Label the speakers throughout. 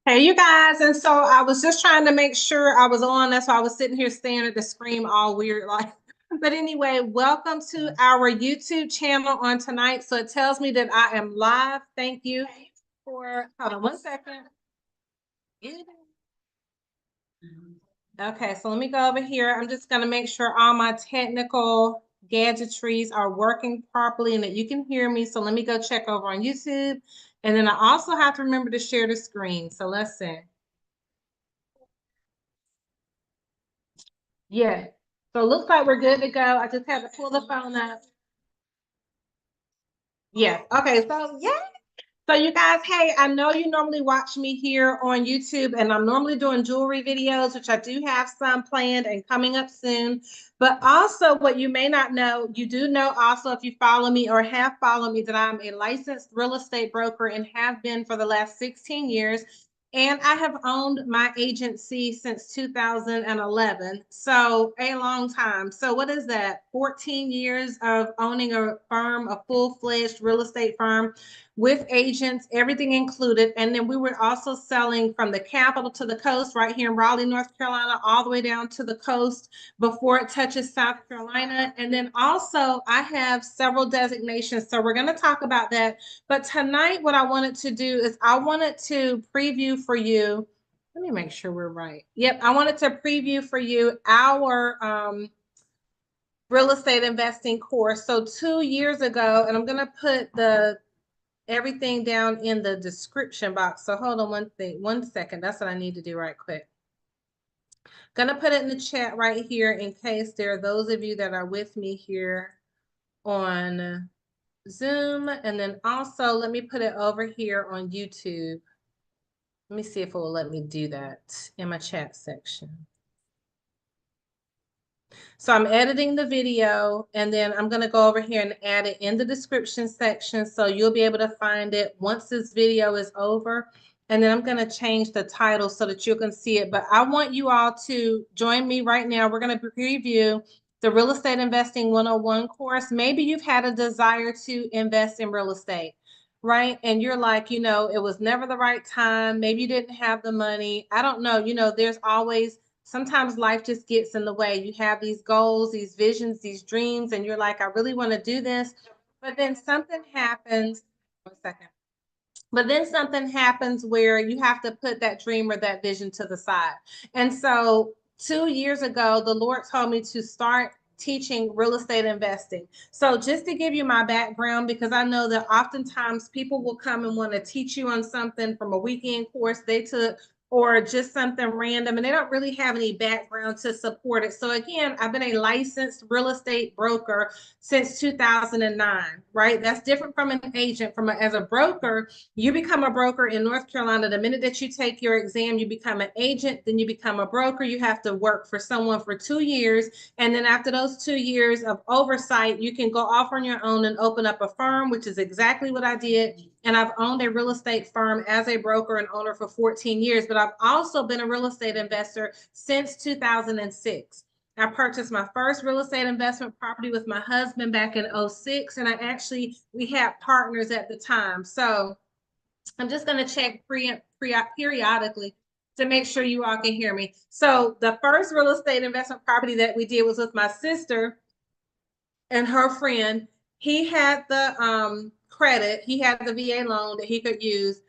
Speaker 1: Hey, you guys. And so I was just trying to make sure I was on. That's why I was sitting here staring at the screen all weird. Like, but anyway, welcome to our YouTube channel on tonight. So it tells me that I am live. Thank you for, hold on one second. Okay, so let me go over here. I'm just going to make sure all my technical gadgetries are working properly and that you can hear me. So let me go check over on YouTube. And then I also have to remember to share the screen. So let's see. Yeah. So it looks like we're good to go. I just had to pull the phone up. Yeah. Okay. So yeah. So you guys, hey, I know you normally watch me here on YouTube, and I'm normally doing jewelry videos, which I do have some planned and coming up soon. But also, what you may not know, you do know also if you follow me or have followed me that I'm a licensed real estate broker and have been for the last 16 years. And I have owned my agency since 2011. So a long time. So what is that? 14 years of owning a firm, a full-fledged real estate firm with agents, everything included. And then we were also selling from the capital to the coast, right here in Raleigh, North Carolina, all the way down to the coast before it touches South Carolina. And then also I have several designations. So we're going to talk about that. But tonight, what I wanted to do is I wanted to preview for you. Let me make sure we're right. Yep, I wanted to preview for you our real estate investing course. So 2 years ago, and I'm going to put the everything down in the description box. So hold on one second. That's what I need to do right quick. Gonna put it in the chat right here in case there are those of you that are with me here on Zoom. And then also let me put it over here on YouTube. Let me see if it will let me do that in my chat section. So I'm editing the video and then I'm going to go over here and add it in the description section. So you'll be able to find it once this video is over. And then I'm going to change the title so that you can see it. But I want you all to join me right now. We're going to review the Real Estate Investing 101 course. Maybe you've had a desire to invest in real estate, right? And you're like, it was never the right time. Maybe you didn't have the money. I don't know. There's always sometimes life just gets in the way. You have these goals, these visions, these dreams, and you're like, I really want to do this. But then something happens. One second. But then something happens where you have to put that dream or that vision to the side. And so 2 years ago, the Lord told me to start teaching real estate investing. So just to give you my background, because I know that oftentimes people will come and want to teach you on something from a weekend course they took or just something random and they don't really have any background to support it. So again, I've been a licensed real estate broker since 2009, right? That's different from an agent. As a broker, you become a broker in North Carolina. The minute that you take your exam, you become an agent, then you become a broker. You have to work for someone for 2 years. And then after those 2 years of oversight, you can go off on your own and open up a firm, which is exactly what I did. And I've owned a real estate firm as a broker and owner for 14 years, but I've also been a real estate investor since 2006. I purchased my first real estate investment property with my husband back in 06. And we had partners at the time. So I'm just going to check periodically to make sure you all can hear me. So the first real estate investment property that we did was with my sister and her friend. He had the credit. He had the VA loan that he could use.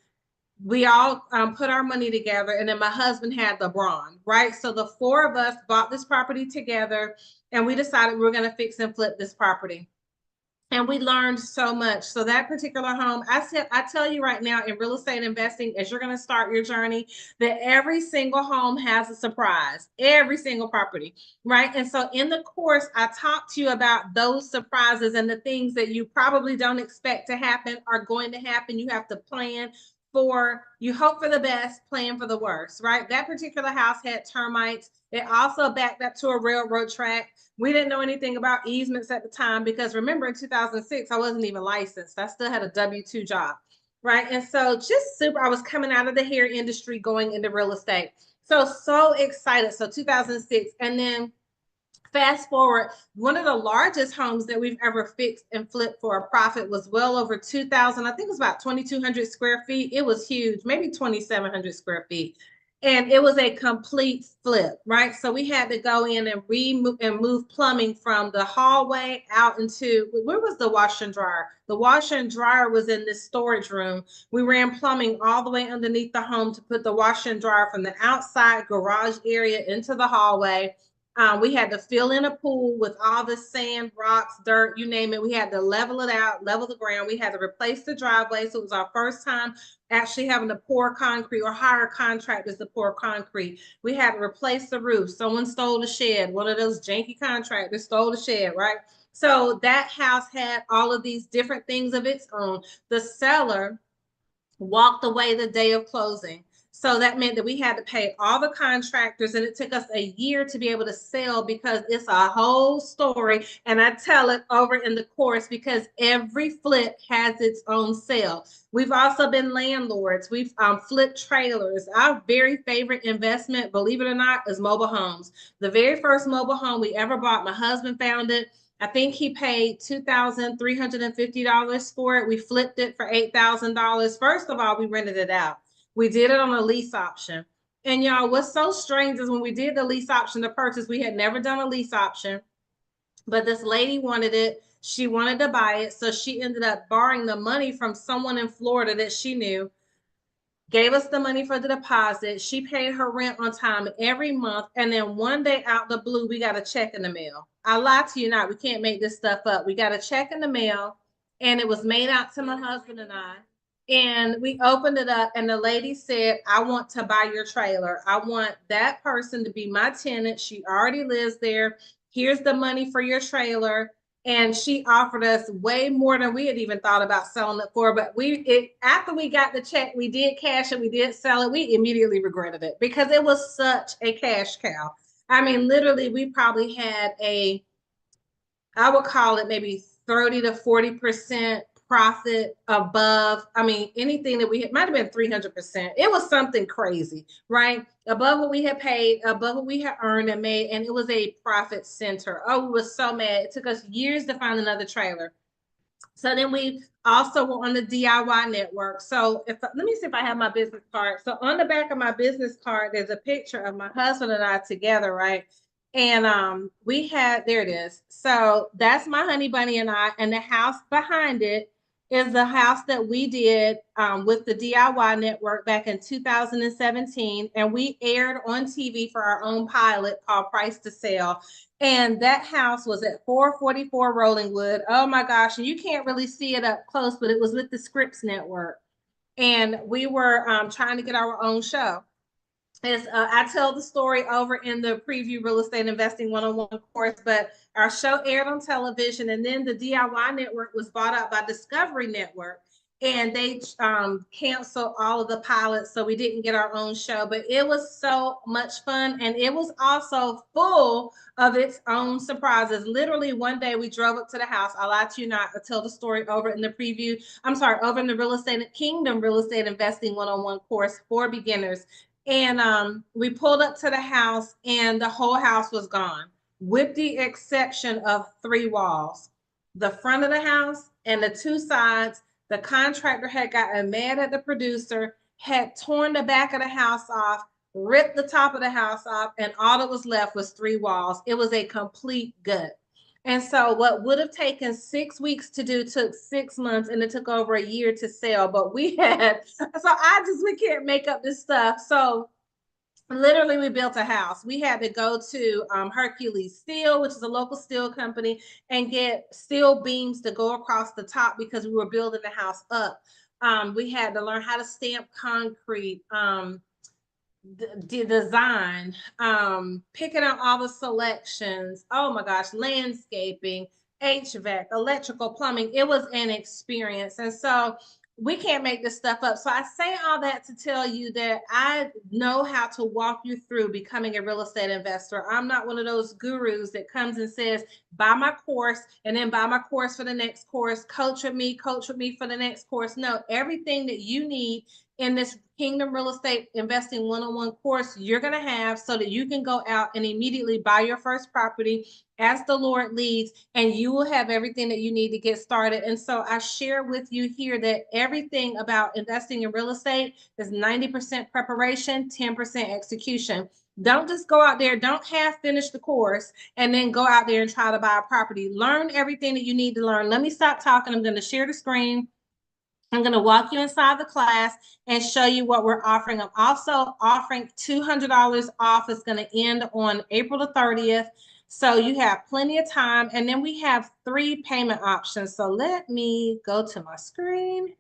Speaker 1: We all put our money together, and then my husband had the bond, right? So the four of us bought this property together, and we decided we were going to fix and flip this property. And we learned so much. So that particular home, I tell you right now in real estate investing, as you're going to start your journey, that every single home has a surprise, every single property, right? And so in the course, I talk to you about those surprises and the things that you probably don't expect to happen are going to happen. You have to plan you hope for the best, plan for the worst, right? That particular house had termites. It also backed up to a railroad track. We didn't know anything about easements at the time because remember in 2006, I wasn't even licensed. I still had a W-2 job, right? And so I was coming out of the hair industry going into real estate. So excited. So 2006. And then Fast forward, one of the largest homes that we've ever fixed and flipped for a profit was well over 2,000. I think it was about 2,200 square feet. It was huge, maybe 2,700 square feet. And it was a complete flip, right? So we had to go in and remove and move plumbing from the hallway out into, where was the washer and dryer? The washer and dryer was in this storage room. We ran plumbing all the way underneath the home to put the washer and dryer from the outside garage area into the hallway. We had to fill in a pool with all the sand, rocks, dirt, you name it. We had to level it out, level the ground. We had to replace the driveway. So it was our first time actually having to pour concrete or hire contractors to pour concrete. We had to replace the roof. Someone stole the shed. One of those janky contractors stole the shed, right? So that house had all of these different things of its own. The seller walked away the day of closing. So that meant that we had to pay all the contractors, and it took us a year to be able to sell because it's a whole story. And I tell it over in the course because every flip has its own sale. We've also been landlords. We've flipped trailers. Our very favorite investment, believe it or not, is mobile homes. The very first mobile home we ever bought, my husband found it. I think he paid $2,350 for it. We flipped it for $8,000. First of all, we rented it out. We did it on a lease option. And y'all, what's so strange is when we did the lease option to purchase, we had never done a lease option, but this lady wanted it. She wanted to buy it. So she ended up borrowing the money from someone in Florida that she knew, gave us the money for the deposit. She paid her rent on time every month. And then one day out the blue, we got a check in the mail. I lie to you not. We can't make this stuff up. We got a check in the mail, and it was made out to my husband and I. And we opened it up, and the lady said, I want to buy your trailer. I want that person to be my tenant. She already lives there. Here's the money for your trailer. And she offered us way more than we had even thought about selling it for. But after we got the check, we did cash it, we did sell it. We immediately regretted it because it was such a cash cow. I mean, literally, we probably had I would call it maybe 30 to 40% profit above. I mean, anything that we had might have been 300%. It was something crazy, right? Above what we had paid, above what we had earned and made, and it was a profit center. Oh, we were so mad. It took us years to find another trailer. So then we also were on the DIY network. So let me see if I have my business card. So on the back of my business card, there's a picture of my husband and I together, right? And we had, there it is. So that's my honey bunny and I, and the house behind it is the house that we did with the DIY network back in 2017. And we aired on TV for our own pilot called Price to Sell. And that house was at 444 Rollingwood. Oh my gosh. And you can't really see it up close, but it was with the Scripps Network. And we were trying to get our own show. As I tell the story over in the preview real estate investing 101 course, but our show aired on television, and then the DIY network was bought out by Discovery Network, and they canceled all of the pilots, so we didn't get our own show. But it was so much fun, and it was also full of its own surprises. Literally, one day we drove up to the house. I lie to you not. I tell the story over in the preview. I'm sorry, over in the Real Estate Kingdom Real Estate Investing 101 course for beginners. And we pulled up to the house, and the whole house was gone, with the exception of 3 walls. The front of the house and the 2 sides. The contractor had gotten mad at the producer, had torn the back of the house off, ripped the top of the house off, and all that was left was 3 walls. It was a complete gut. And so what would have taken 6 weeks to do took 6 months, and it took over a year to sell. But we can't make up this stuff. So literally we built a house. We had to go to Hercules Steel, which is a local steel company, and get steel beams to go across the top because we were building the house up. We had to learn how to stamp concrete, the design, picking out all the selections. Oh my gosh, landscaping, HVAC, electrical, plumbing. It was an experience. And so we can't make this stuff up. So I say all that to tell you that I know how to walk you through becoming a real estate investor. I'm not one of those gurus that comes and says, buy my course and then buy my course for the next course, coach with me for the next course. No, everything that you need in this Kingdom Real Estate Investing 101 course you're going to have, so that you can go out and immediately buy your first property as the Lord leads, and you will have everything that you need to get started. And so I share with you here that everything about investing in real estate is 90% preparation, 10% execution. Don't just go out there, don't half finish the course and then go out there and try to buy a property. Learn everything that you need to learn. Let me stop talking. I'm going to share the screen. I'm going to walk you inside the class and show you what we're offering. I'm also offering $200 off. It's going to end on April the 30th. So you have plenty of time. And then we have 3 payment options. So let me go to my screen.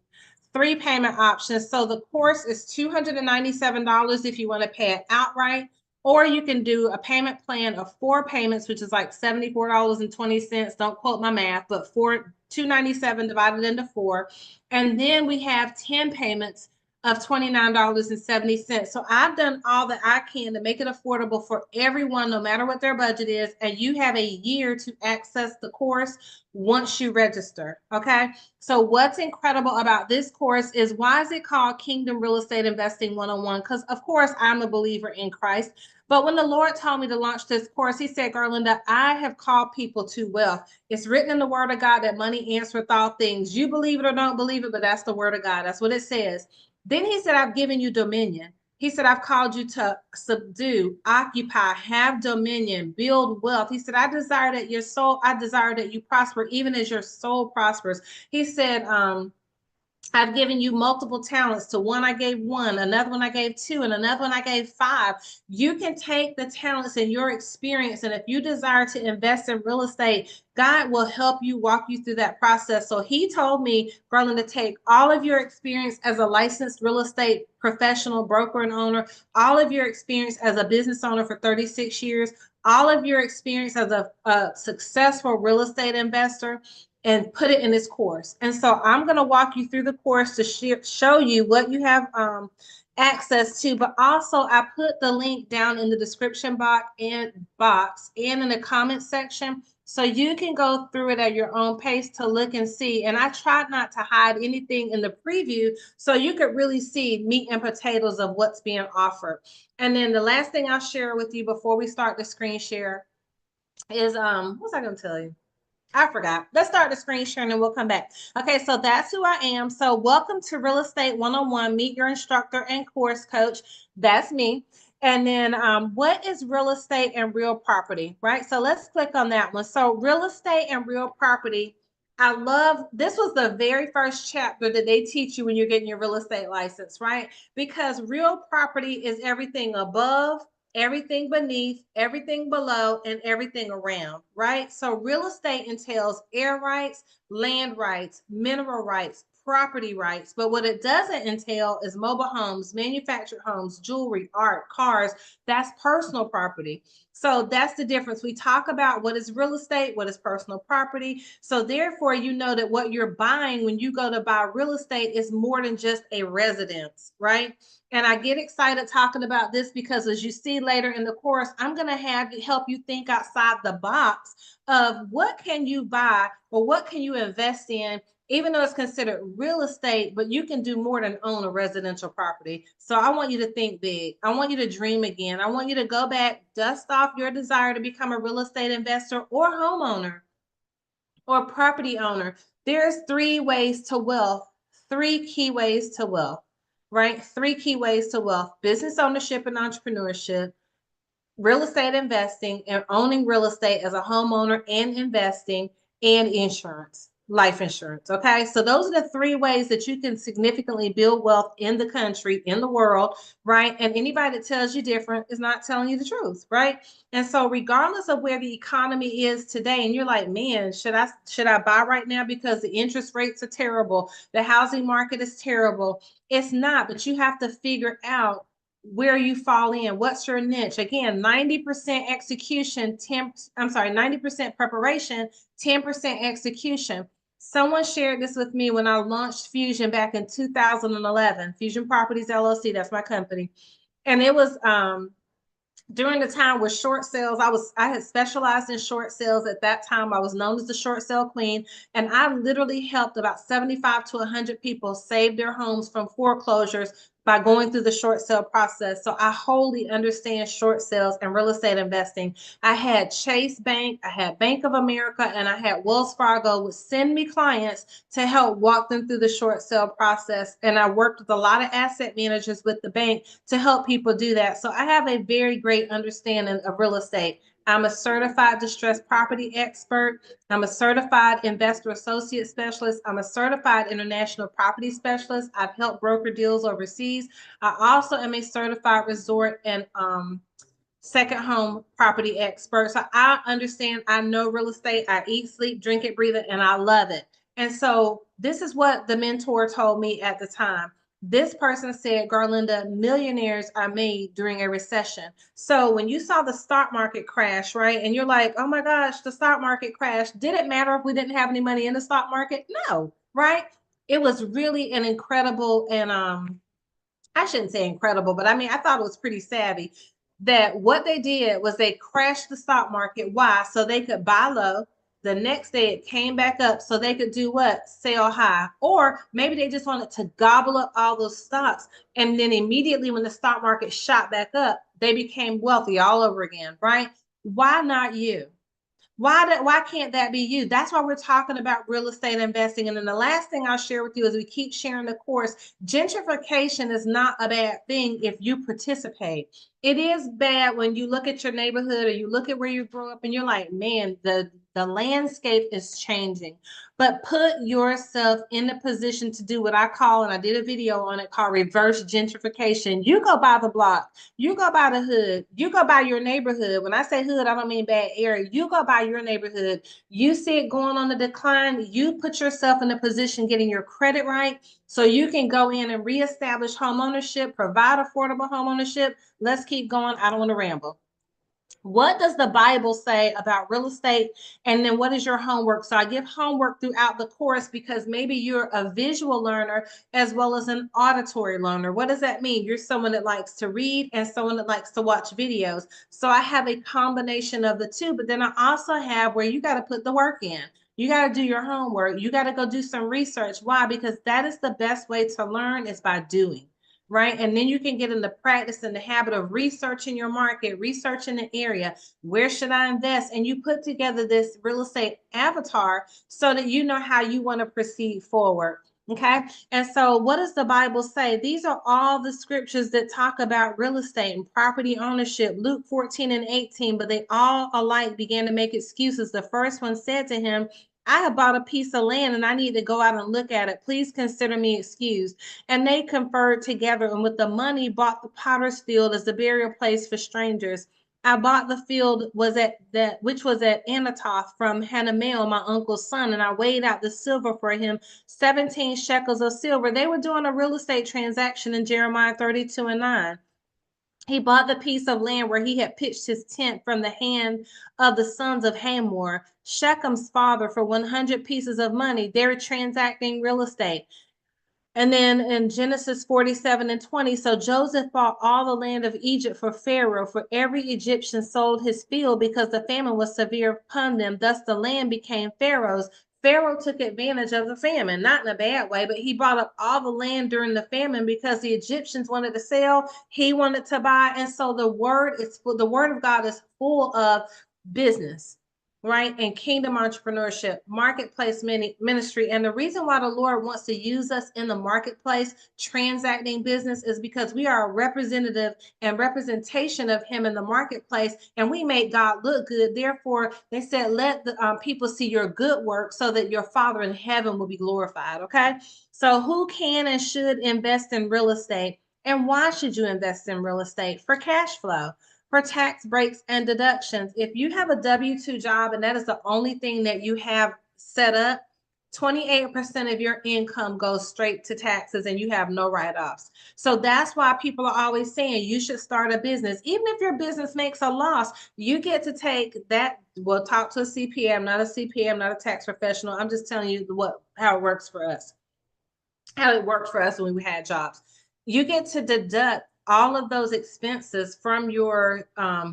Speaker 1: 3 payment options. So the course is $297 if you want to pay it outright, or you can do a payment plan of 4 payments, which is like $74.20. Don't quote my math, but $297 divided into 4. And then we have 10 payments of $29.70. So I've done all that I can to make it affordable for everyone, no matter what their budget is. And you have a year to access the course once you register. Okay. So what's incredible about this course is, why is it called Kingdom Real Estate Investing 101? Because of course I'm a believer in Christ. But when the Lord told me to launch this course, he said, Garlinda, I have called people to wealth. It's written in the word of God that money answereth all things. You believe it or don't believe it, but that's the word of God. That's what it says. Then he said, I've given you dominion. He said, I've called you to subdue, occupy, have dominion, build wealth. He said, I desire that you prosper, even as your soul prospers. He said, I've given you multiple talents. To one I gave 1, another one I gave 2, and another one I gave 5. You can take the talents and your experience, and if you desire to invest in real estate, God will help you, walk you through that process. So he told me, Garland, to take all of your experience as a licensed real estate professional, broker, and owner, all of your experience as a business owner for 36 years, all of your experience as a successful real estate investor, and put it in this course. And so I'm going to walk you through the course to show you what you have access to, but also I put the link down in the description box and in the comment section, so you can go through it at your own pace to look and see. And I tried not to hide anything in the preview, so you could really see meat and potatoes of what's being offered. And then the last thing I'll share with you before we start the screen share is, what's I going to tell you? I forgot. Let's start the screen sharing and we'll come back. Okay, so that's who I am. So welcome to Real Estate 101. Meet your instructor and course coach. That's me. And then what is real estate and real property, right? So let's click on that one. So real estate and real property. I love, this was the very first chapter that they teach you when you're getting your real estate license, right? Because real property is everything above, everything beneath, everything below, and everything around, right? So real estate entails air rights, land rights, mineral rights, property rights. But what it doesn't entail is mobile homes, manufactured homes, jewelry, art, cars. That's personal property. So that's the difference. We talk about what is real estate, what is personal property. So therefore, you know that what you're buying when you go to buy real estate is more than just a residence, right? And I get excited talking about this because, as you see later in the course, I'm going to help you think outside the box of what can you buy or what can you invest in, even though it's considered real estate, but you can do more than own a residential property. So I want you to think big. I want you to dream again. I want you to go back, dust off your desire to become a real estate investor or homeowner or property owner. There's 3 ways to wealth, 3 key ways to wealth, right? 3 key ways to wealth: business ownership and entrepreneurship, real estate investing, and owning real estate as a homeowner and investing, and insurance, life insurance. Okay. So those are the 3 ways that you can significantly build wealth in the country, in the world, right? And anybody that tells you different is not telling you the truth, right? And so regardless of where the economy is today, and you're like, man, should I buy right now because the interest rates are terrible, the housing market is terrible? It's not, but you have to figure out where you fall in. What's your niche? Again, 90% execution, 90% preparation, 10% execution. Someone shared this with me when I launched Fusion back in 2011. Fusion Properties LLC, that's my company. And it was during the time with short sales. I had specialized in short sales at that time. I was known as the short sale queen, and I literally helped about 75 to 100 people save their homes from foreclosures by going through the short sale process. So I wholly understand short sales and real estate investing. I had Chase Bank, I had Bank of America, and I had Wells Fargo would send me clients to help walk them through the short sale process. And I worked with a lot of asset managers with the bank to help people do that. So I have a very great understanding of real estate. I'm a certified distressed property expert. I'm a certified investor associate specialist. I'm a certified international property specialist. I've helped broker deals overseas. I also am a certified resort and second home property expert. So I understand, I know real estate. I eat, sleep, drink it, breathe it, and I love it. And so this is what the mentor told me at the time. This person said, Garlinda, millionaires are made during a recession. So when you saw the stock market crash, right, and you're like, oh my gosh, the stock market crashed. Did it matter if we didn't have any money in the stock market? No, right? It was really an incredible and I shouldn't say incredible, but I mean, I thought it was pretty savvy that what they did was they crashed the stock market. Why? So they could buy low. The next day it came back up so they could do what? Sell high. Or maybe they just wanted to gobble up all those stocks. And then immediately when the stock market shot back up, they became wealthy all over again, right? Why not you? Why can't that be you? That's why we're talking about real estate investing. And then the last thing I'll share with you as we keep sharing the course, gentrification is not a bad thing if you participate. It is bad when you look at your neighborhood or you look at where you grew up and you're like, man, the landscape is changing. But put yourself in the position to do what I call, and I did a video on it called reverse gentrification. You go by the block, you go by the hood, you go by your neighborhood. When I say hood, I don't mean bad area. You go by your neighborhood. You see it going on the decline. You put yourself in a position getting your credit right so you can go in and reestablish home ownership, provide affordable home ownership. Let's keep going. I don't want to ramble. What does the Bible say about real estate? And then what is your homework? So I give homework throughout the course because maybe you're a visual learner as well as an auditory learner. What does that mean? You're someone that likes to read and someone that likes to watch videos. So I have a combination of the two, but then I also have where you got to put the work in. You got to do your homework. You got to go do some research. Why? Because that is the best way to learn is by doing, right? And then you can get in the practice and the habit of researching your market, researching the area. Where should I invest? And you put together this real estate avatar so that you know how you want to proceed forward. Okay. And so, what does the Bible say? These are all the scriptures that talk about real estate and property ownership, Luke 14 and 18, but they all alike began to make excuses. The first one said to him, I have bought a piece of land and I need to go out and look at it. Please consider me excused. And they conferred together, and with the money bought the potter's field as a burial place for strangers. I bought the field was at that which was at Anatoth from Hanamel, my uncle's son, and I weighed out the silver for him, 17 shekels of silver. They were doing a real estate transaction in Jeremiah 32 and 9. He bought the piece of land where he had pitched his tent from the hand of the sons of Hamor, Shechem's father, for 100 pieces of money. They're transacting real estate. And then in Genesis 47 and 20, so Joseph bought all the land of Egypt for Pharaoh, for every Egyptian sold his field because the famine was severe upon them. Thus the land became Pharaoh's. Pharaoh took advantage of the famine, not in a bad way, but he bought up all the land during the famine because the Egyptians wanted to sell, he wanted to buy. And so the word of God is full of business, right? And kingdom entrepreneurship, marketplace ministry. And the reason why the Lord wants to use us in the marketplace, transacting business, is because we are a representative and representation of Him in the marketplace, and we make God look good. Therefore, they said, let the people see your good work so that your Father in heaven will be glorified. Okay. So, who can and should invest in real estate? And why should you invest in real estate? For cash flow, for tax breaks and deductions. If you have a W-2 job and that is the only thing that you have set up, 28% of your income goes straight to taxes and you have no write-offs. So that's why people are always saying you should start a business. Even if your business makes a loss, you get to take that. We'll talk to a CPA. I'm not a CPA. I'm not a tax professional. I'm just telling you how it works for us, how it worked for us when we had jobs. You get to deduct all of those expenses from your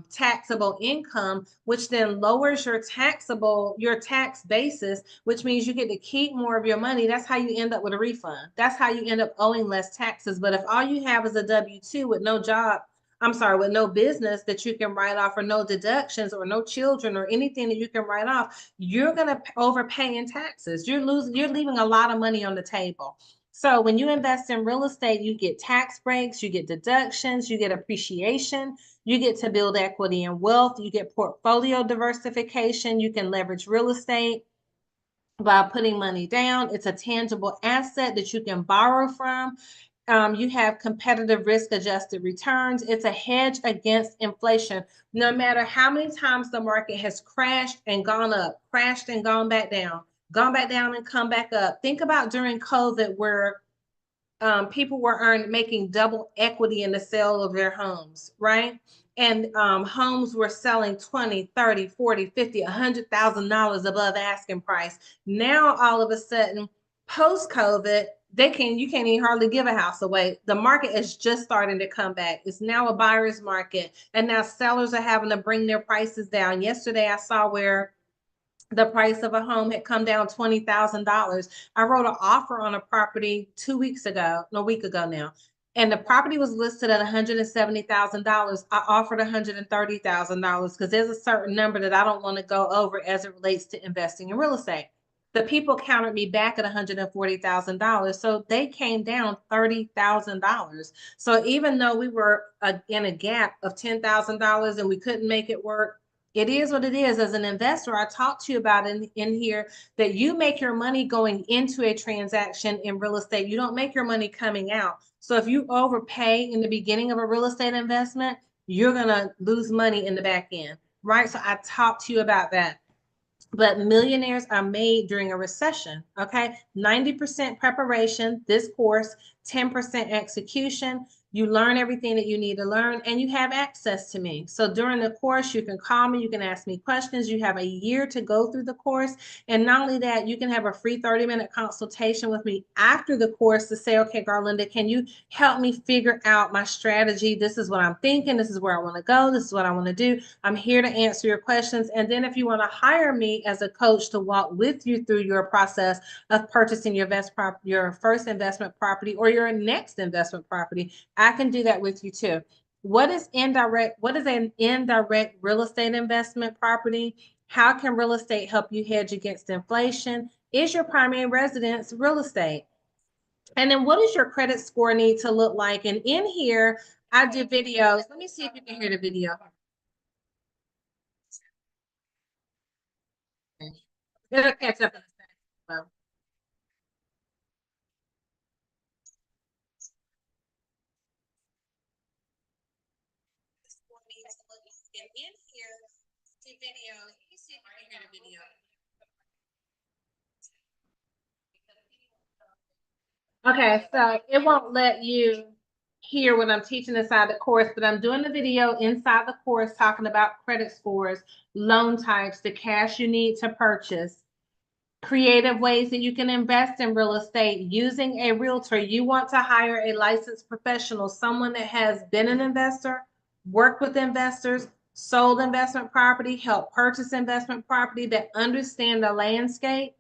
Speaker 1: taxable income, which then lowers your tax basis, which means you get to keep more of your money. That's how you end up with a refund. That's how you end up owing less taxes. But if all you have is a W-2 with no job, I'm sorry, with no business that you can write off, or no deductions, or no children, or anything that you can write off, you're going to overpay in taxes. You're leaving a lot of money on the table. So when you invest in real estate, you get tax breaks, you get deductions, you get appreciation, you get to build equity and wealth, you get portfolio diversification, you can leverage real estate by putting money down. It's a tangible asset that you can borrow from. You have competitive risk adjusted returns. It's a hedge against inflation. No matter how many times the market has crashed and gone up, crashed and gone back down and come back up. Think about during COVID, where people were making double equity in the sale of their homes, right? And homes were selling 20, 30, 40, 50, $100,000 above asking price. Now, all of a sudden, post COVID, you can't even hardly give a house away. The market is just starting to come back. It's now a buyer's market, and now sellers are having to bring their prices down. Yesterday, I saw where the price of a home had come down $20,000. I wrote an offer on a property 2 weeks ago, no, a week ago now, and the property was listed at $170,000. I offered $130,000 because there's a certain number that I don't want to go over as it relates to investing in real estate. The people countered me back at $140,000, so they came down $30,000. So even though we were in a gap of $10,000 and we couldn't make it work, it is what it is. As an investor, I talked to you about in here that you make your money going into a transaction in real estate. You don't make your money coming out. So if you overpay in the beginning of a real estate investment, you're going to lose money in the back end, right? So I talked to you about that. But millionaires are made during a recession, okay? 90% preparation, this course, 10% execution. You learn everything that you need to learn, and you have access to me. So during the course, you can call me, you can ask me questions. You have a year to go through the course. And not only that, you can have a free 30-minute consultation with me after the course to say, okay, Garlinda, can you help me figure out my strategy? This is what I'm thinking. This is where I want to go. This is what I want to do. I'm here to answer your questions. And then if you want to hire me as a coach to walk with you through your process of purchasing your first investment property or your next investment property, I can do that with you too. What is an indirect real estate investment property? How can real estate help you hedge against inflation? Is your primary residence real estate? And then what does your credit score need to look like? And in here, I do videos. Let me see if you can hear the video. It'll catch up in a second. And in here, the video. Let me see if you can hear the video. Okay, so it won't let you hear what I'm teaching inside the course, but I'm doing the video inside the course talking about credit scores, loan types, the cash you need to purchase, creative ways that you can invest in real estate using a realtor. You want to hire a licensed professional, someone that has been an investor, worked with investors, sold investment property, helped purchase investment property, that understand the landscape.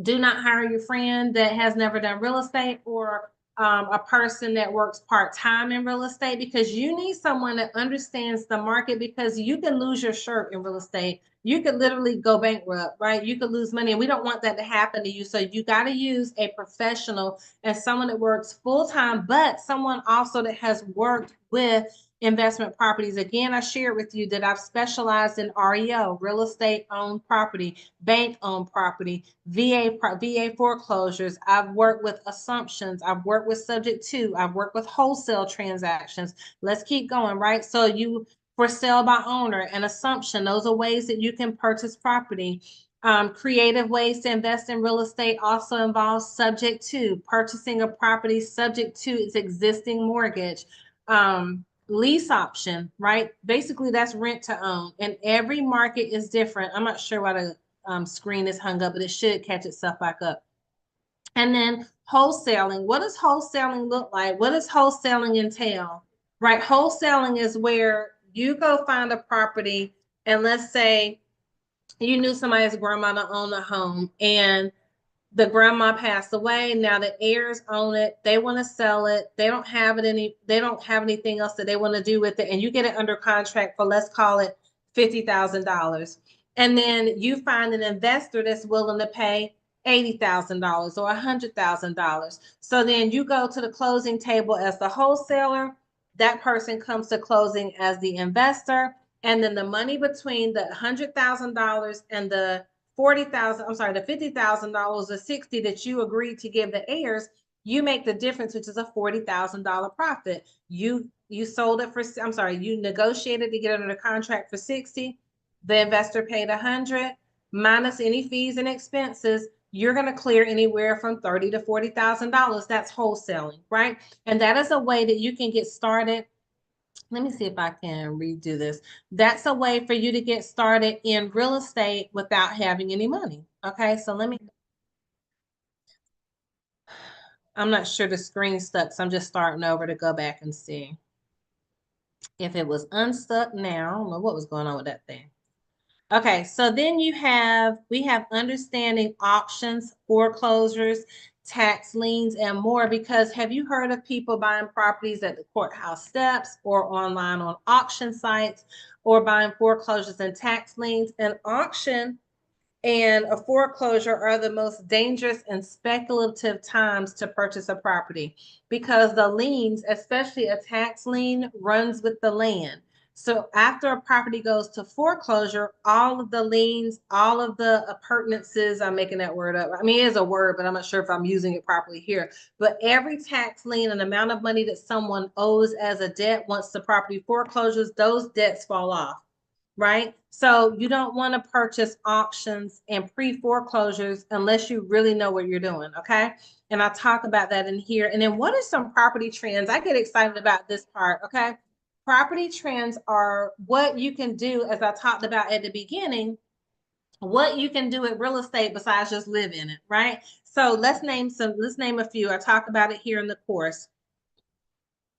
Speaker 1: Do not hire your friend that has never done real estate, or a person that works part-time in real estate, because you need someone that understands the market, because you can lose your shirt in real estate. You could literally go bankrupt, right? You could lose money, and we don't want that to happen to you. So you got to use a professional and someone that works full-time, but someone also that has worked with investment properties. Again, I shared with you that I've specialized in REO, real estate owned property, bank owned property, VA foreclosures. I've worked with assumptions. I've worked with subject to. I've worked with wholesale transactions. Let's keep going, right? So for sale by owner and assumption, those are ways that you can purchase property. Creative ways to invest in real estate also involves subject to, purchasing a property subject to its existing mortgage. Lease option, right? Basically, that's rent to own, and every market is different. I'm not sure why the screen is hung up, but it should catch itself back up. And then wholesaling. What does wholesaling look like? What does wholesaling entail? Right. Wholesaling is where you go find a property, and let's say you knew somebody's grandmother owned a home and the grandma passed away. Now the heirs own it. They want to sell it. They don't have anything else that they want to do with it. And you get it under contract for, let's call it $50,000. And then you find an investor that's willing to pay $80,000 or $100,000. So then you go to the closing table as the wholesaler. That person comes to closing as the investor. And then the money between the $100,000 and the 40,000, I'm sorry, the $50,000 or 60 that you agreed to give the heirs, you make the difference, which is a $40,000 profit. You sold it for, I'm sorry, you negotiated to get it under contract for 60. The investor paid 100 minus any fees and expenses. You're going to clear anywhere from $30 to $40,000. That's wholesaling, right? And that is a way that you can get started. Let me see if I can redo this. That's a way for you to get started in real estate without having any money. Okay, so I'm not sure the screen stuck, so I'm just starting over to go back and see. If it was unstuck now, I don't know what was going on with that thing. Okay, so then we have understanding auctions, foreclosures, tax liens, and more. Because have you heard of people buying properties at the courthouse steps or online on auction sites or buying foreclosures and tax liens? An auction and a foreclosure are the most dangerous and speculative times to purchase a property because the liens, especially a tax lien, runs with the land. So after a property goes to foreclosure, all of the liens, all of the appurtenances, I'm making that word up. I mean, it is a word, but I'm not sure if I'm using it properly here. But every tax lien and amount of money that someone owes as a debt, once the property foreclosures, those debts fall off, right? So you don't want to purchase auctions and pre-foreclosures unless you really know what you're doing, okay? And I'll talk about that in here. And then what are some property trends? I get excited about this part, okay? Property trends are what you can do, as I talked about at the beginning, what you can do with real estate besides just live in it, right? So let's name a few. I talk about it here in the course.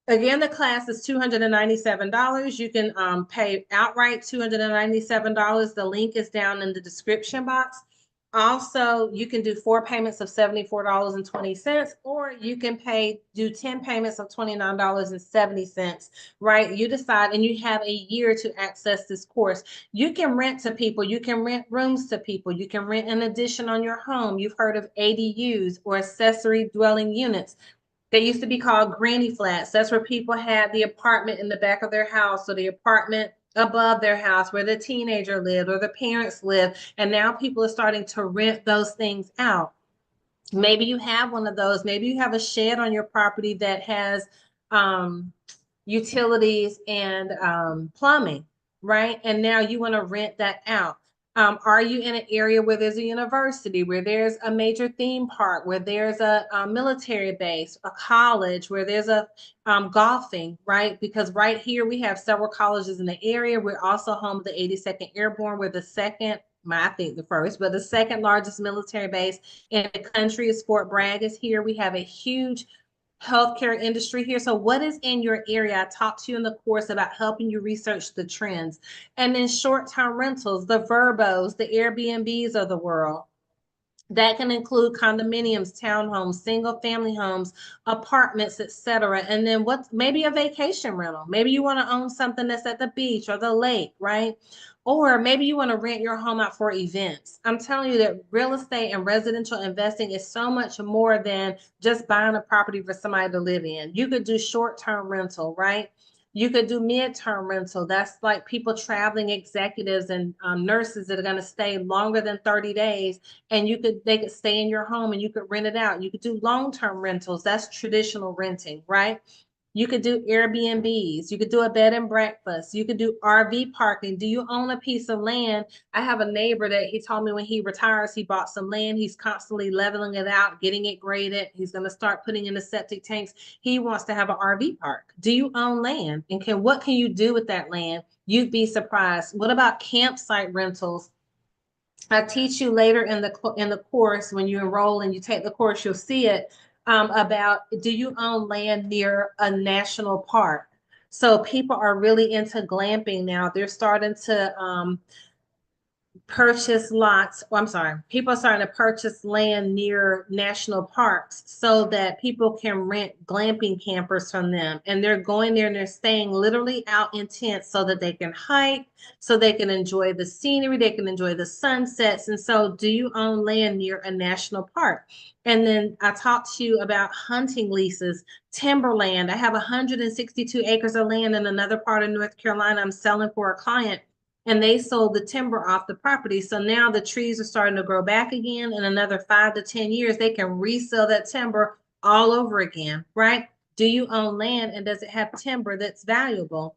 Speaker 1: Again, the class is $297. You can pay outright $297. The link is down in the description box. Also, you can do 4 payments of $74.20, or you can do 10 payments of $29.70, right? You decide, and you have a year to access this course. You can rent to people, you can rent rooms to people, you can rent an addition on your home. You've heard of ADUs or accessory dwelling units. They used to be called granny flats. That's where people had the apartment in the back of their house or the apartment above their house where the teenager lived or the parents lived. And now people are starting to rent those things out. Maybe you have one of those. Maybe you have a shed on your property that has um, utilities and plumbing, right? And now you want to rent that out. Are you in an area where there's a university, where there's a major theme park, where there's a military base, a college, where there's a golfing, right? Because right here we have several colleges in the area. We're also home to the 82nd Airborne. We're the second, I think the first, but the second largest military base in the country is Fort Bragg is here. We have a huge healthcare industry here. So what is in your area? I talked to you in the course about helping you research the trends. And then short-term rentals, the Verbos, the Airbnbs of the world. That can include condominiums, townhomes, single family homes, apartments, etc. And then what's maybe a vacation rental. Maybe you want to own something that's at the beach or the lake, right? Or maybe you want to rent your home out for events. I'm telling you that real estate and residential investing is so much more than just buying a property for somebody to live in. You could do short-term rental, right? You could do mid-term rental. That's like people traveling executives and nurses that are going to stay longer than 30 days, and they could stay in your home and you could rent it out. You could do long-term rentals. That's traditional renting, right? You could do Airbnbs. You could do a bed and breakfast. You could do RV parking. Do you own a piece of land? I have a neighbor that he told me when he retires, he bought some land. He's constantly leveling it out, getting it graded. He's going to start putting in the septic tanks. He wants to have an RV park. Do you own land? And what can you do with that land? You'd be surprised. What about campsite rentals? I teach you later in the course when you enroll and you take the course, you'll see it about, do you own land near a national park? So people are really into glamping now. They're starting to purchase lots. Well, I'm sorry, people are starting to purchase land near national parks so that people can rent glamping campers from them. And they're going there and they're staying literally out in tents so that they can hike, so they can enjoy the scenery, they can enjoy the sunsets. And so, do you own land near a national park? And then I talked to you about hunting leases, timberland. I have 162 acres of land in another part of North Carolina I'm selling for a client, and they sold the timber off the property. So now the trees are starting to grow back again. In another 5 to 10 years, they can resell that timber all over again, right? Do you own land and does it have timber that's valuable?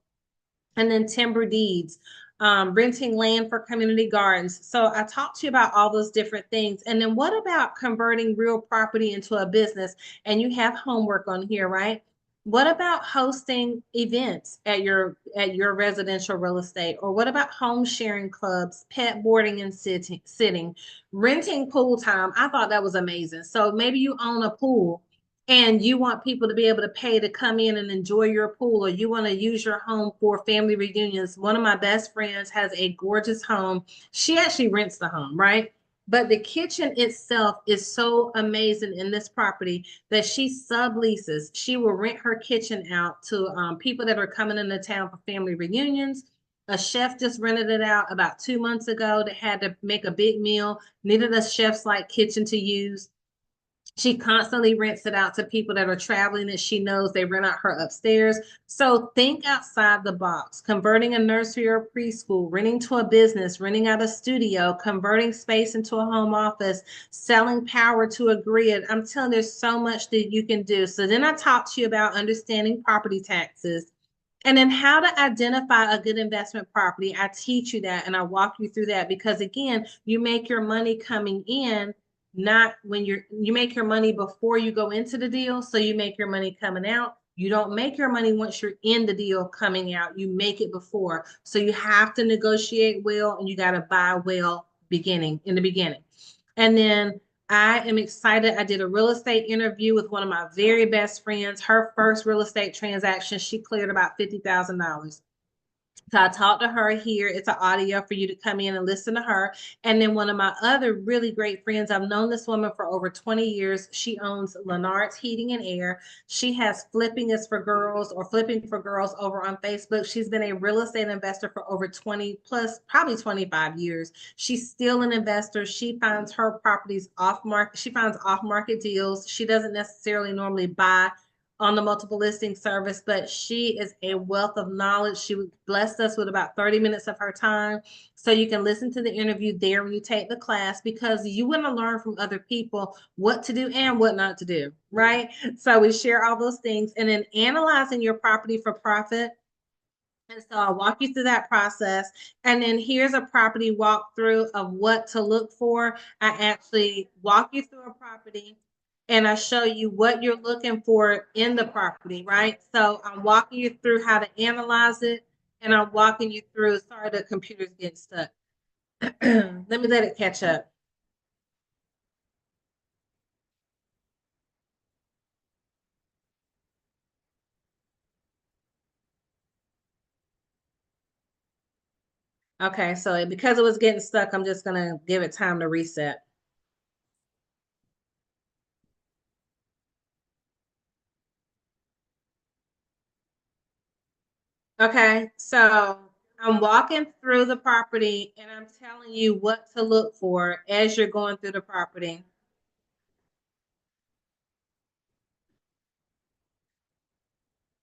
Speaker 1: And then timber deeds, renting land for community gardens. So I talked to you about all those different things. And then what about converting real property into a business? And you have homework on here, right? What about hosting events at your residential real estate? Or what about home sharing clubs, pet boarding and sitting, renting pool time? I thought that was amazing. So maybe you own a pool and you want people to be able to pay to come in and enjoy your pool, or you want to use your home for family reunions. One of my best friends has a gorgeous home. She actually rents the home, right? But the kitchen itself is so amazing in this property that she subleases. She will rent her kitchen out to people that are coming into town for family reunions. A chef just rented it out about 2 months ago that had to make a big meal, needed a chef's like kitchen to use. She constantly rents it out to people that are traveling that she knows. They rent out her upstairs. So think outside the box, converting a nursery or preschool, renting to a business, renting out a studio, converting space into a home office, selling power to a grid. I'm telling you, there's so much that you can do. So then I talked to you about understanding property taxes. And then how to identify a good investment property. I teach you that and I walk you through that because again, you make your money coming in, not when you make your money before you go into the deal. So you make your money coming out. You don't make your money once you're in the deal coming out. You make it before. So you have to negotiate well and you got to buy well in the beginning. And then I am excited. I did a real estate interview with one of my very best friends. Her first real estate transaction, she cleared about $50,000. So I talked to her here. It's an audio for you to come in and listen to her. And then one of my other really great friends, I've known this woman for over 20 years. She owns Lennart's Heating and Air. She has Flipping is for Girls or Flipping for Girls over on Facebook. She's been a real estate investor for over 20 plus, probably 25 years. She's still an investor. She finds her properties off market. She finds off market deals. She doesn't necessarily normally buy on the multiple listing service, but she is a wealth of knowledge. She blessed us with about 30 minutes of her time. So you can listen to the interview there when you take the class because you want to learn from other people what to do and what not to do, right? So we share all those things and then analyzing your property for profit. And so I'll walk you through that process. And then here's a property walkthrough of what to look for. I actually walk you through a property and I show you what you're looking for in the property, right? So I'm walking you through how to analyze it and I'm walking you through, sorry, the computer's getting stuck. Let me let it catch up. Okay, so because it was getting stuck, I'm just gonna give it time to reset. Okay, so I'm walking through the property and I'm telling you what to look for as you're going through the property.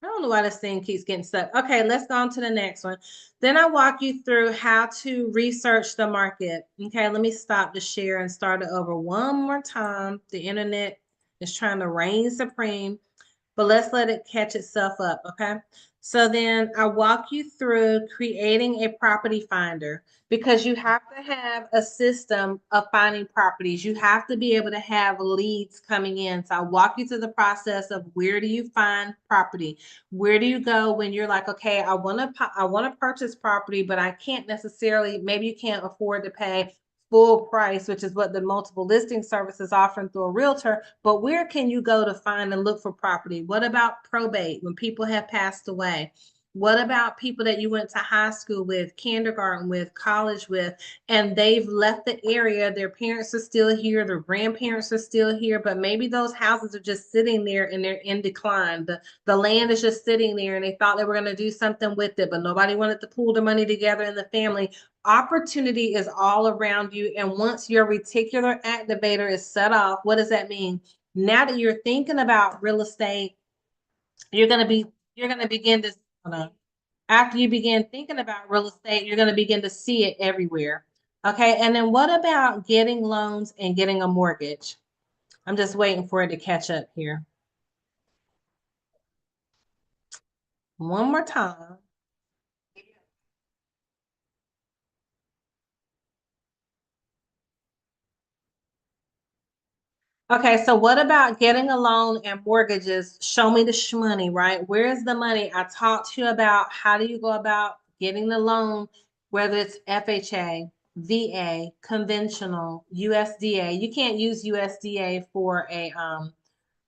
Speaker 1: I don't know why this thing keeps getting stuck. Okay, let's go on to the next one. Then I walk you through how to research the market. Okay, let me stop the share and start it over one more time. The internet is trying to reign supreme, but let's let it catch itself up, okay? So then I walk you through creating a property finder because you have to have a system of finding properties. You have to be able to have leads coming in. So I walk you through the process of where do you find property? Where do you go when you're like, okay, I want to purchase property, but I can't necessarily, maybe you can't afford to pay full price, which is what the multiple listing service is offering through a realtor. But where can you go to find and look for property? What about probate when people have passed away? What about people that you went to high school with, kindergarten with, college with, and they've left the area? Their parents are still here, their grandparents are still here, but maybe those houses are just sitting there and they're in decline. The land is just sitting there and they thought they were going to do something with it, but nobody wanted to pool the money together in the family. Opportunity is all around you. And once your reticular activator is set off, what does that mean? Now that you're thinking about real estate, you're going to be you're going to begin to after you begin thinking about real estate, you're going to begin to see it everywhere. Okay. And then what about getting loans and getting a mortgage? I'm just waiting for it to catch up here. One more time. Okay, so what about getting a loan and mortgages? Show me the money, right? Where's the money? I talked to you about how do you go about getting the loan, whether it's FHA, VA, conventional, USDA. You can't use USDA for a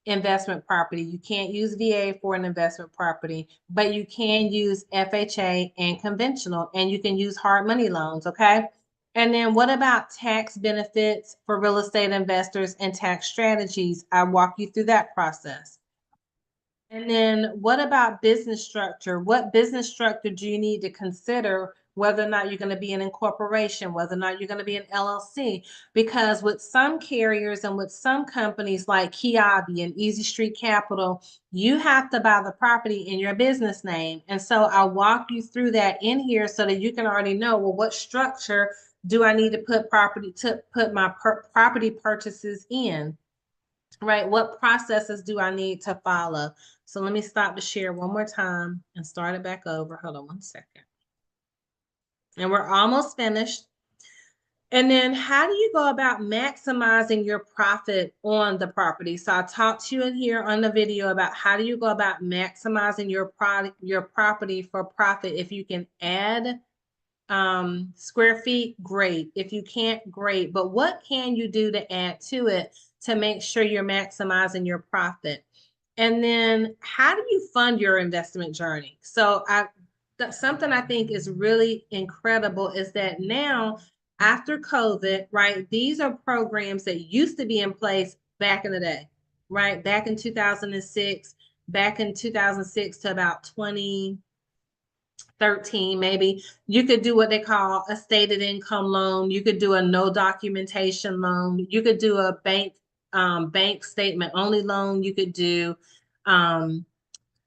Speaker 1: investment property. You can't use VA for an investment property, but you can use FHA and conventional, and you can use hard money loans. Okay. And then what about tax benefits for real estate investors and tax strategies? I walk you through that process. And then what about business structure? What business structure do you need to consider whether or not you're going to be an incorporation, whether or not you're going to be an LLC? Because with some carriers and with some companies like Kiabi and Easy Street Capital, you have to buy the property in your business name. And so I'll walk you through that in here so that you can already know, well, what structure do I need to put my property purchases in? Right? What processes do I need to follow? So let me stop the share one more time and start it back over. Hold on one second. And we're almost finished. And then how do you go about maximizing your profit on the property? So I talked to you in here on the video about how do you go about maximizing your product, your property for profit. If you can add square feet, great. If you can't, great. But what can you do to add to it to make sure you're maximizing your profit? And then how do you fund your investment journey? So something I think is really incredible is that now after COVID, right, these are programs that used to be in place back in the day, right? Back in 2006, back in 2006 to about 2013, maybe you could do what they call a stated income loan. You could do a no documentation loan. You could do a bank statement only loan. You could do um,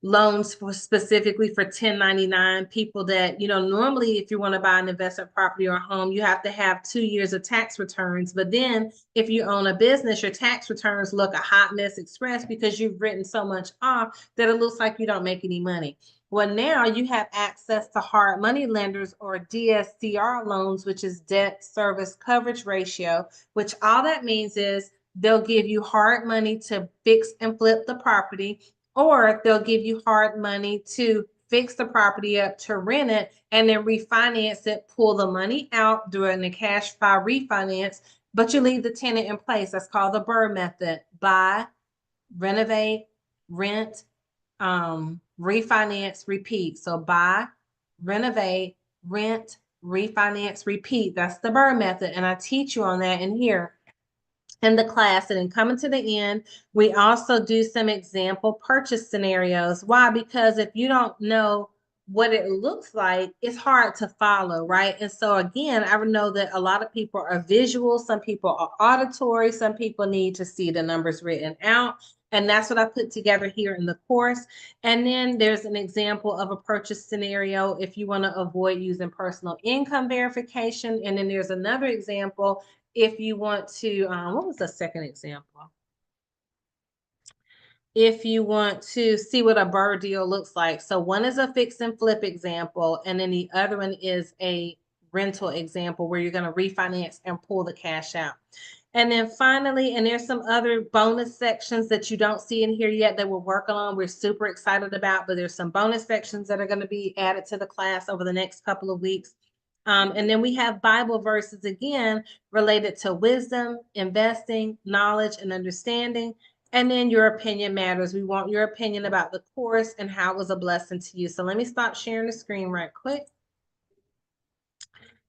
Speaker 1: loans for specifically for 1099 people that, normally if you want to buy an investment property or a home, you have to have 2 years of tax returns. But then if you own a business, your tax returns look a hot mess express because you've written so much off that it looks like you don't make any money. Well, now you have access to hard money lenders or DSCR loans, which is debt service coverage ratio, which all that means is they'll give you hard money to fix and flip the property, or they'll give you hard money to fix the property up, to rent it, and then refinance it, pull the money out during the cash buy refinance, but you leave the tenant in place. That's called the BRRRR method: buy, renovate, rent, refinance, repeat. So buy, renovate, rent, refinance, repeat. That's the BRRRR method. And I teach you on that in here in the class. And then coming to the end, we also do some example purchase scenarios. Why? Because if you don't know what it looks like, it's hard to follow, right? And so again, I know that a lot of people are visual, some people are auditory, some people need to see the numbers written out. And that's what I put together here in the course. And then there's an example of a purchase scenario if you want to avoid using personal income verification. And then there's another example if you want to, what was the second example? If you want to see what a BRRRR deal looks like. So one is a fix and flip example, and then the other one is a rental example where you're going to refinance and pull the cash out. And then finally, and there's some other bonus sections that you don't see in here yet that we're working on. We're super excited about, but there's some bonus sections that are going to be added to the class over the next couple of weeks. And then we have Bible verses again related to wisdom, investing, knowledge, and understanding. And then your opinion matters. We want your opinion about the course and how it was a blessing to you. So let me stop sharing the screen right quick.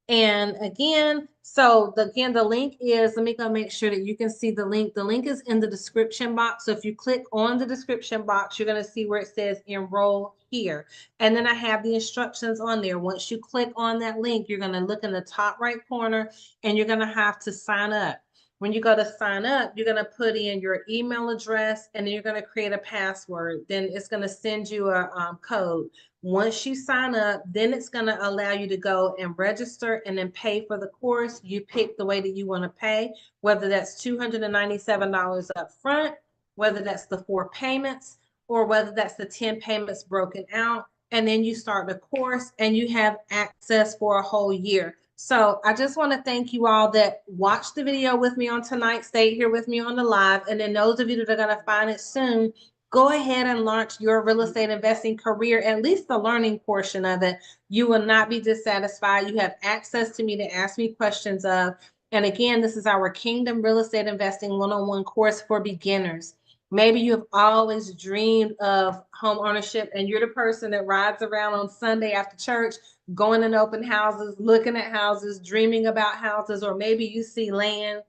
Speaker 1: And again, the link is, let me go make sure that you can see the link. The link is in the description box. So if you click on the description box, you're going to see where it says enroll here. And then I have the instructions on there. Once you click on that link, you're going to look in the top right corner and you're going to have to sign up. When you go to sign up, you're going to put in your email address and then you're going to create a password. Then it's going to send you a code. Once you sign up, then it's going to allow you to go and register and then pay for the course. You pick the way that you want to pay, whether that's $297 up front, whether that's the 4 payments, or whether that's the 10 payments broken out. And then you start the course and you have access for a whole year. So I just want to thank you all that watched the video with me on tonight, stayed here with me on the live. And then those of you that are going to find it soon, go ahead and launch your real estate investing career, at least the learning portion of it. You will not be dissatisfied. You have access to me to ask me questions of. And again, this is our Kingdom Real Estate Investing one-on-one course for beginners. Maybe you have always dreamed of home ownership and you're the person that rides around on Sunday after church, going in open houses, looking at houses, dreaming about houses, or maybe you see land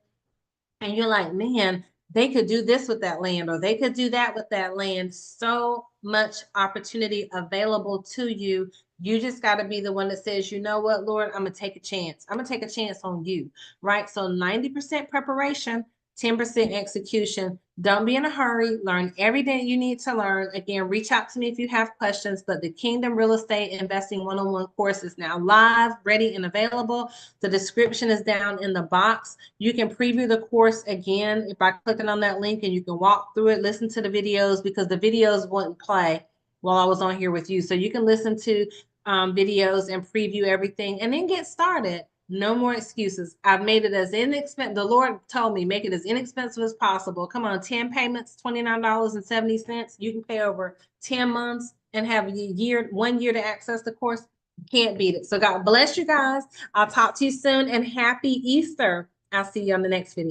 Speaker 1: and you're like, man, they could do this with that land or they could do that with that land. So much opportunity available to you. You just got to be the one that says, you know what, Lord, I'm going to take a chance. I'm going to take a chance on you, right? So 90% preparation, 10% execution. Don't be in a hurry. Learn every day you need to learn. Again, reach out to me if you have questions, but the Kingdom Real Estate Investing one-on-one course is now live, ready, and available. The description is down in the box. You can preview the course again by clicking on that link and you can walk through it, listen to the videos because the videos wouldn't play while I was on here with you. So you can listen to videos and preview everything and then get started. No more excuses. I've made it as inexpensive. The Lord told me, make it as inexpensive as possible. Come on, 10 payments, $29.70. You can pay over 10 months and have 1 year to access the course. Can't beat it. So God bless you guys. I'll talk to you soon and happy Easter. I'll see you on the next video.